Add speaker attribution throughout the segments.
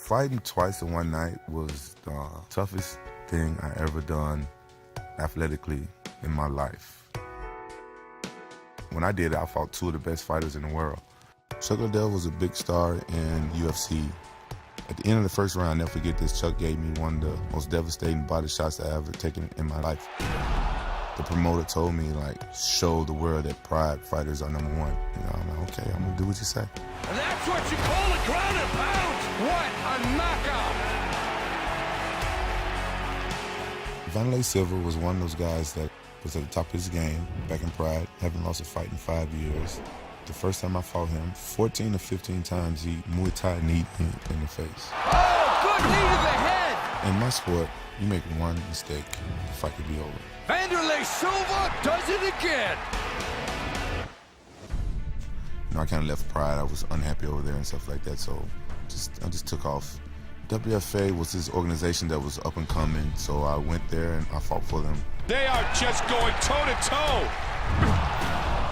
Speaker 1: Fighting twice in one night was the toughest thing I ever done athletically in my life. When I did it, I fought two of the best fighters in the world. Chuck Liddell was a big star in UFC. At the end of the first round, I'll never forget this, Chuck gave me one of the most devastating body shots I ever taken in my life. The promoter told me, like, show the world that Pride fighters are number one. You know, I'm like, okay, I'm gonna do what you say.
Speaker 2: And that's what you call a ground and pound. What a knockout.
Speaker 1: Vanderlei Silva was one of those guys that was at the top of his game back in Pride, haven't lost a fight in 5 years. The first time I fought him, 14 or 15 times he Muay Thai kneed me in the face.
Speaker 2: Oh, good knee to the head.
Speaker 1: In my sport, you make one mistake, the fight could be over.
Speaker 2: Vanderlei Silva does it again.
Speaker 1: You know, I kind of left Pride. I was unhappy over there and stuff like that, so I just took off. WFA was this organization that was up and coming, so I went there and I fought for them.
Speaker 2: They are just going toe-to-toe.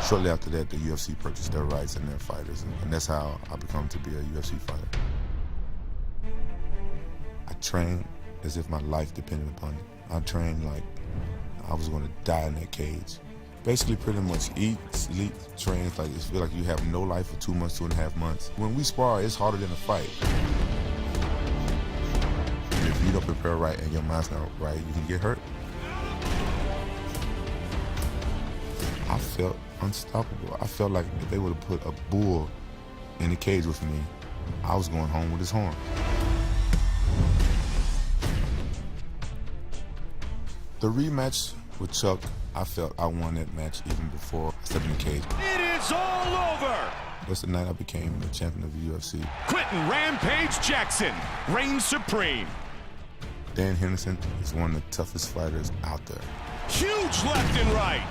Speaker 1: Shortly after that, the UFC purchased their rights and their fighters, and that's how I become to be a UFC fighter. I trained as if my life depended upon it. I trained like I was going to die in that cage. Basically, pretty much eat, sleep, train. It's like it feels like you have no life for 2 months, 2.5 months. When we spar, it's harder than a fight. And if you don't prepare right and your mind's not right, you can get hurt. I felt unstoppable. I felt like if they would have put a bull in the cage with me, I was going home with his horn. The rematch with Chuck, I felt I won that match even before I stepped in the cage.
Speaker 2: It is all over.
Speaker 1: That's the night I became the champion of the UFC.
Speaker 2: Quentin Rampage Jackson reigns supreme.
Speaker 1: Dan Henderson is one of the toughest fighters out there.
Speaker 2: Huge left and right.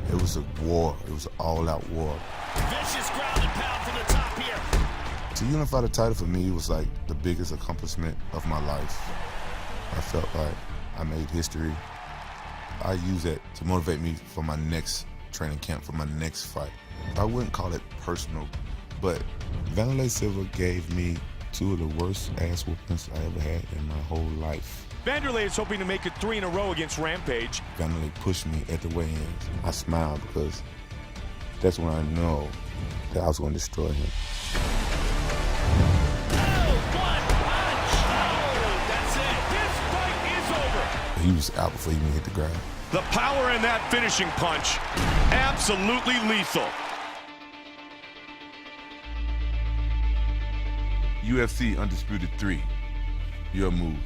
Speaker 1: It was a war. It was an all-out war.
Speaker 2: Vicious ground and pound from the top here.
Speaker 1: To unify the title for me was like the biggest accomplishment of my life. I felt like I made history. I use that to motivate me for my next training camp, for my next fight. I wouldn't call it personal, but Vanderlei Silva gave me two of the worst ass whoopings I ever had in my whole life.
Speaker 2: Vanderlei is hoping to make it 3 in a row against Rampage.
Speaker 1: Vanderlei pushed me at the weigh-ins. I smiled because that's when I know that I was going to destroy him.
Speaker 2: That's it. This fight is over.
Speaker 1: He was out before he even hit the ground.
Speaker 2: The power in that finishing punch, absolutely lethal.
Speaker 1: UFC Undisputed 3, your move.